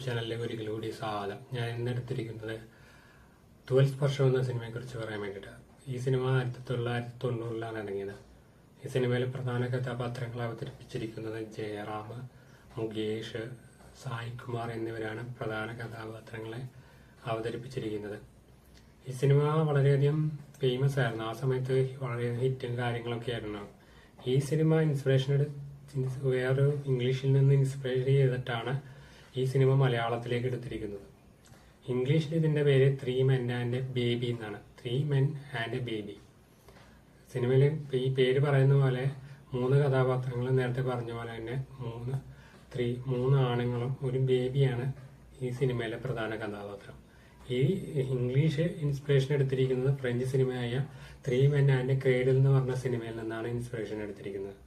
YouTube ചാനലിലേക്ക് ഒരിക്കൽ കൂടി സ്വാഗതം. ഞാൻ ഇന്നെടുത്തിരിക്കുന്നത് തൂവൽ സ്പർശം എന്ന സിനിമയെക്കുറിച്ച് പറയാൻ വേണ്ടിയിട്ടാണ്. ഈ സിനിമ 1990-ലാണ് ഇറങ്ങിയത്. ഈ സിനിമയിലെ പ്രധാന കഥാപാത്രങ്ങൾ അവതരിപ്പിച്ചിരിക്കുന്നത് ജയറാം, മുകേഷ്, സായികുമാർ എന്നിവരാണ് പ്രധാന കഥാപാത്രങ്ങളെ അവതരിപ്പിച്ചിരിക്കുന്നത്. ഈ സിനിമ വളരെയധികം ഫേമസ് ആയിരുന്നു. ആ സമയത്ത് വളരെ ഹിറ്റും കാര്യങ്ങളൊക്കെ ആയിരുന്നു. ഈ സിനിമ വേറൊരു ഇംഗ്ലീഷിൽ നിന്ന് ഇൻസ്പയർ ചെയ്തിട്ടാണ് ഈ സിനിമ മലയാളത്തിലേക്ക് എടുത്തിരിക്കുന്നത്. ഇംഗ്ലീഷിൽ ഇതിന്റെ പേര് 3 Men and a Baby എന്നാണ്. 3 Men and a Baby. സിനിമയിൽ ഈ പേര് പറയുന്ന പോലെ 3 കഥാപാത്രങ്ങൾ നേരത്തെ പറഞ്ഞ പോലെ തന്നെ 3 ആണുങ്ങളും ഒരു ബേബിയാണ് ഈ സിനിമയിലെ പ്രധാന കഥാപാത്രം. ഈ ഇംഗ്ലീഷ് ഇൻസ്പിറേഷൻ എടുത്തിരിക്കുന്നത് French സിനിമയായ 3 Men and a Cradle എന്ന് പറഞ്ഞ സിനിമയിൽ നിന്നാണ് ഇൻസ്പിറേഷൻ എടുത്തിരിക്കുന്നത്.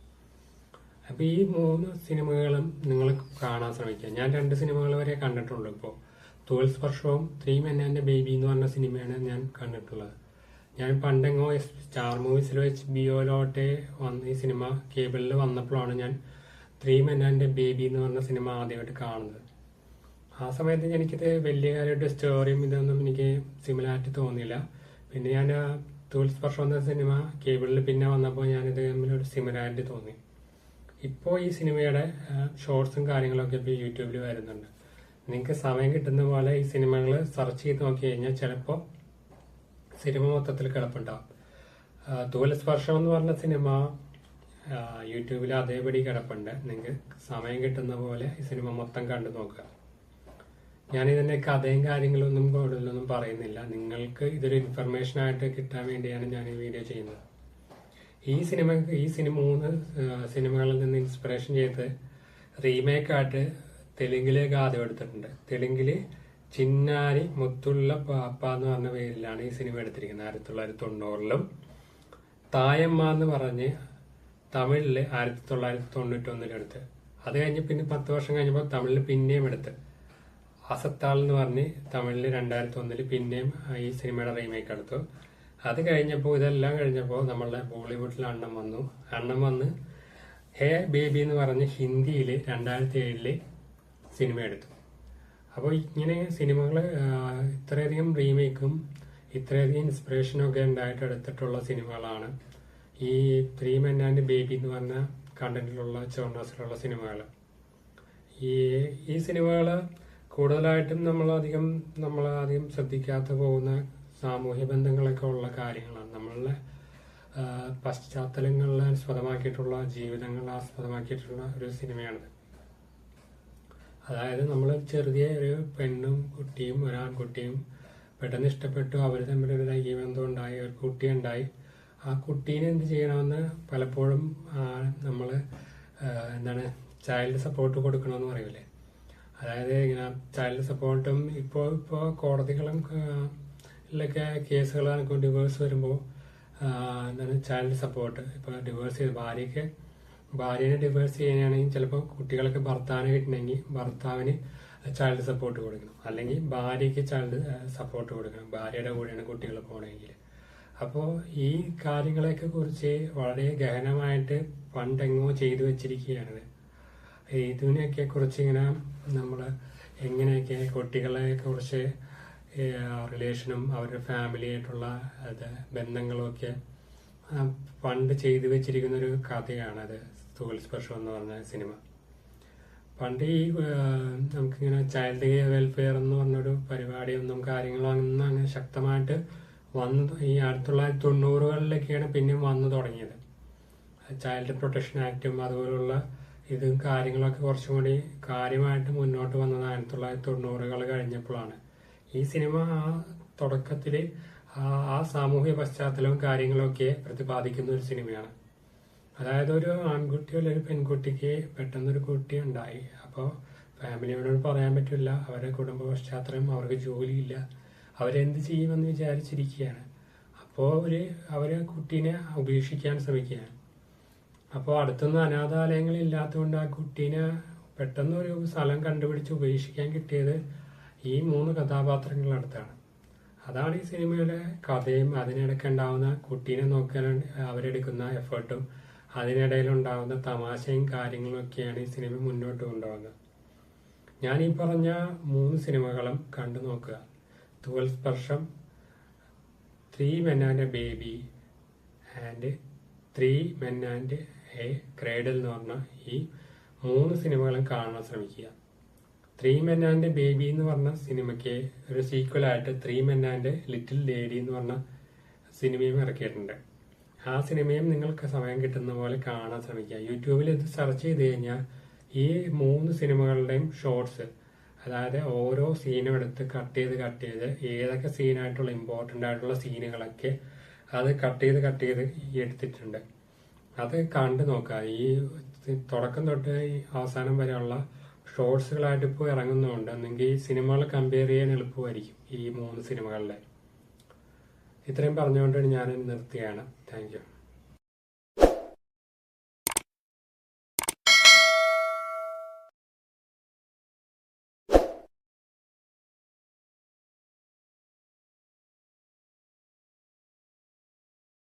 അപ്പൊ ഈ 3 സിനിമകളും നിങ്ങൾ കാണാൻ ശ്രമിക്കുക. ഞാൻ 2 സിനിമകൾ വരെ കണ്ടിട്ടുള്ളൂ. ഇപ്പോൾ തൂവൽ സ്പർശവും 3 Men and a Baby എന്ന് പറഞ്ഞ സിനിമയാണ് ഞാൻ കണ്ടിട്ടുള്ളത്. ഞാൻ പണ്ടെങ്ങോ സ്റ്റാർ മൂവീസിലോ HBO-ലോട്ടെ വന്ന് ഈ സിനിമ കേബിളിൽ വന്നപ്പോഴാണ് ഞാൻ 3 Men and a Baby എന്ന് പറഞ്ഞ സിനിമ ആദ്യമായിട്ട് കാണുന്നത്. ആ സമയത്ത് എനിക്കിത് വലിയ കാര്യമായിട്ട് സ്റ്റോറിയും ഇതൊന്നും എനിക്ക് സിമിലാരിറ്റി തോന്നിയില്ല. പിന്നെ ഞാൻ തൂവൽ സ്പർശം എന്ന സിനിമ കേബിളിൽ പിന്നെ വന്നപ്പോൾ ഞാനിത് തമ്മിലൊരു സിമിലാരിറ്റി തോന്നി. ഇപ്പോൾ ഈ സിനിമയുടെ ഷോർട്സും കാര്യങ്ങളൊക്കെ ഇപ്പോൾ യൂട്യൂബിൽ വരുന്നുണ്ട്. നിങ്ങൾക്ക് സമയം കിട്ടുന്ന പോലെ ഈ സിനിമകൾ സെർച്ച് ചെയ്ത് നോക്കി കഴിഞ്ഞാൽ ചിലപ്പോൾ സിനിമ മൊത്തത്തിൽ കിടപ്പുണ്ടാവും. തൂവൽ സ്പർശം എന്ന് പറഞ്ഞ സിനിമ യൂട്യൂബിൽ അതേപടി കിടപ്പുണ്ട്. നിങ്ങൾക്ക് സമയം കിട്ടുന്ന പോലെ ഈ സിനിമ മൊത്തം കണ്ടു നോക്കുക. ഞാനിതിന്റെ കഥയും കാര്യങ്ങളൊന്നും കൂടുതലൊന്നും പറയുന്നില്ല. നിങ്ങൾക്ക് ഇതൊരു ഇൻഫർമേഷൻ ആയിട്ട് കിട്ടാൻ വേണ്ടിയാണ് ഞാൻ ഈ വീഡിയോ ചെയ്യുന്നത്. ഈ 3 സിനിമകളിൽ നിന്ന് ഇൻസ്പിറേഷൻ ചെയ്ത് റീമേക്ക് ആയിട്ട് തെലുങ്കിലേക്ക് ആദ്യം എടുത്തിട്ടുണ്ട്. തെലുങ്കില് ചിന്നാരി മുത്തുള്ള പാപ്പ എന്ന് പറഞ്ഞ പേരിലാണ് ഈ സിനിമ എടുത്തിരിക്കുന്നത് 1990-ലും. തായമ്മ എന്ന് പറഞ്ഞ് തമിഴില് 1991 എടുത്ത്. അത് കഴിഞ്ഞ് പിന്നെ 10 വർഷം കഴിഞ്ഞപ്പോൾ തമിഴിൽ പിന്നെയും എടുത്ത്. അസത്താൾ എന്ന് പറഞ്ഞ് തമിഴില് 2001 പിന്നെയും ഈ സിനിമയുടെ റീമേക്ക് എടുത്തു. അത് കഴിഞ്ഞപ്പോൾ ഇതെല്ലാം കഴിഞ്ഞപ്പോൾ നമ്മളുടെ ബോളിവുഡിൽ അണ്ണം വന്ന് ഹേ ബേബി എന്ന് പറഞ്ഞ് ഹിന്ദിയിൽ 2007 സിനിമ എടുത്തു. അപ്പോൾ ഇങ്ങനെ സിനിമകൾ ഇത്രയധികം റീമേക്കും ഇത്രയധികം ഇൻസ്പിറേഷനും ഒക്കെ ഉണ്ടായിട്ട് എടുത്തിട്ടുള്ള സിനിമകളാണ് ഈ 3 Men and a Baby എന്ന് പറഞ്ഞ കണ്ടന്റിലുള്ള ജോണേഴ്സിലുള്ള സിനിമകൾ. ഈ സിനിമകൾ കൂടുതലായിട്ടും നമ്മളധികം ശ്രദ്ധിക്കാതെ പോകുന്ന സാമൂഹ്യ ബന്ധങ്ങളൊക്കെ ഉള്ള കാര്യങ്ങളാണ്. നമ്മളുടെ പശ്ചാത്തലങ്ങളിൽ ആസ്പദമാക്കിയിട്ടുള്ള ജീവിതങ്ങൾ ആസ്പദമാക്കിയിട്ടുള്ള ഒരു സിനിമയാണിത്. അതായത് നമ്മൾ ചെറിയ ഒരു പെണ്ണും കുട്ടിയും ഒരാൺകുട്ടിയും പെട്ടെന്ന് ഇഷ്ടപ്പെട്ടു. അവർ തമ്മിലൊരു ലൈംഗികബന്ധം ഉണ്ടായി, ഒരു കുട്ടി ഉണ്ടായി. ആ കുട്ടീനെ എന്ത് ചെയ്യണമെന്ന് പലപ്പോഴും നമ്മൾ ചൈൽഡ് സപ്പോർട്ട് കൊടുക്കണമെന്ന് പറയൂലേ. അതായത് ഇങ്ങനെ ചൈൽഡ് സപ്പോർട്ടും ഇപ്പോൾ കോടതികളും കേസുകൾ ഡിവോഴ്സ് വരുമ്പോൾ ചൈൽഡ് സപ്പോർട്ട് ഇപ്പോൾ ഡിവോഴ്സ് ചെയ്ത് ഭാര്യനെ ഡിവോഴ്സ് ചെയ്യാനാണെങ്കിൽ ചിലപ്പോൾ കുട്ടികൾക്ക് ഭർത്താവിനെ കിട്ടണമെങ്കിൽ ഭർത്താവിന് ചൈൽഡ് സപ്പോർട്ട് കൊടുക്കണം, അല്ലെങ്കിൽ ഭാര്യയ്ക്ക് ചൈൽഡ് സപ്പോർട്ട് കൊടുക്കണം, ഭാര്യയുടെ കൂടെയാണ് കുട്ടികൾ പോകണമെങ്കിൽ. അപ്പോൾ ഈ കാര്യങ്ങളെയൊക്കെ കുറിച്ച് വളരെ ഗഹനമായിട്ട് പണ്ടെങ്ങോ ചെയ്തു വെച്ചിരിക്കുകയാണിത്. ഇതിനെയൊക്കെ കുറിച്ച് ഇങ്ങനെ നമ്മൾ എങ്ങനെയൊക്കെ കുട്ടികളെ കുറിച്ച് റിലേഷനും അവരുടെ ഫാമിലി ആയിട്ടുള്ള ബന്ധങ്ങളും ഒക്കെ പണ്ട് ചെയ്തു വെച്ചിരിക്കുന്ന ഒരു കഥയാണത് തൂവൽ സ്പർശം എന്ന് പറഞ്ഞ സിനിമ. പണ്ട് ഈ നമുക്കിങ്ങനെ ചൈൽഡ് വെൽഫെയർ എന്ന് പറഞ്ഞൊരു പരിപാടിയൊന്നും കാര്യങ്ങളോ ഒന്നും അങ്ങനെ ശക്തമായിട്ട് ഈ 1990-കളിലൊക്കെയാണ് പിന്നെയും വന്നു തുടങ്ങിയത്. ചൈൽഡ് പ്രൊട്ടക്ഷൻ ആക്റ്റും അതുപോലുള്ള ഇതും കാര്യങ്ങളൊക്കെ കുറച്ചും കൂടി കാര്യമായിട്ട് മുന്നോട്ട് വന്നത് 1990-കൾ കഴിഞ്ഞപ്പോഴാണ്. ഈ സിനിമ തുടക്കത്തിൽ ആ സാമൂഹ്യ പശ്ചാത്തലവും കാര്യങ്ങളൊക്കെ പ്രതിപാദിക്കുന്ന ഒരു സിനിമയാണ്. അതായത് ഒരു ആൺകുട്ടി അല്ലെങ്കിൽ ഒരു പെൺകുട്ടിക്ക് പെട്ടെന്നൊരു കുട്ടി ഉണ്ടായി. അപ്പോൾ ഫാമിലിയോട് പറയാൻ പറ്റില്ല, അവരുടെ കുടുംബ പശ്ചാത്തലം, അവർക്ക് ജോലിയില്ല, അവരെന്ത് ചെയ്യുമെന്ന് വിചാരിച്ചിരിക്കുകയാണ്. അപ്പോൾ അവര് കുട്ടീനെ ഉപേക്ഷിക്കാൻ ശ്രമിക്കുകയാണ്. അപ്പോൾ അടുത്തൊന്നും അനാഥാലയങ്ങൾ ഇല്ലാത്തതുകൊണ്ട് ആ കുട്ടീനെ പെട്ടെന്ന് ഒരു സ്ഥലം കണ്ടുപിടിച്ച് ഉപേക്ഷിക്കാൻ കിട്ടിയത് ഈ 3 കഥാപാത്രങ്ങളുടെ അടുത്താണ്. അതാണ് ഈ സിനിമയുടെ കഥയും അതിനിടയ്ക്ക് ഉണ്ടാവുന്ന കുട്ടീനെ നോക്കാൻ അവരെടുക്കുന്ന എഫേർട്ടും അതിനിടയിൽ ഉണ്ടാവുന്ന തമാശയും കാര്യങ്ങളും ഒക്കെയാണ് ഈ സിനിമ മുന്നോട്ട് കൊണ്ടുപോകുന്നത്. ഞാൻ ഈ പറഞ്ഞ 3 സിനിമകളും കണ്ടു നോക്കുക. 12 സ്പർശം, 3 Men and a Baby and 3 Men and a Cradle എന്ന് പറഞ്ഞ ഈ 3 സിനിമകളും കാണാൻ ശ്രമിക്കുക. 3 Men and a Baby എന്ന് പറഞ്ഞ സിനിമയ്ക്ക് ഒരു സീക്വലായിട്ട് 3 Men and a Little Lady എന്ന് പറഞ്ഞ സിനിമയും ഇറക്കിയിട്ടുണ്ട്. ആ സിനിമയും നിങ്ങൾക്ക് സമയം കിട്ടുന്ന പോലെ കാണാൻ ശ്രമിക്കുക. യൂട്യൂബിൽ ഇത് സെർച്ച് ചെയ്ത് കഴിഞ്ഞാൽ ഈ 3 സിനിമകളുടെയും ഷോർട്സ്, അതായത് ഓരോ സീനും എടുത്ത് കട്ട് ചെയ്ത് ഏതൊക്കെ സീനായിട്ടുള്ള ഇമ്പോർട്ടൻ്റ് ആയിട്ടുള്ള സീനുകളൊക്കെ അത് കട്ട് ചെയ്ത് എടുത്തിട്ടുണ്ട്. അത് കണ്ടു നോക്കുക. ഈ തുടക്കം തൊട്ട് ഈ അവസാനം വരെയുള്ള ഷോർട്സുകളായിട്ട് ഇപ്പോൾ ഇറങ്ങുന്നുണ്ട്. എന്നെങ്കിൽ ഈ സിനിമകൾ കമ്പയർ ചെയ്യാൻ എളുപ്പമായിരിക്കും ഈ 3 സിനിമകളുടെ. ഇത്രയും പറഞ്ഞുകൊണ്ട് ഞാൻ നിർത്തുകയാണ്. Thank you.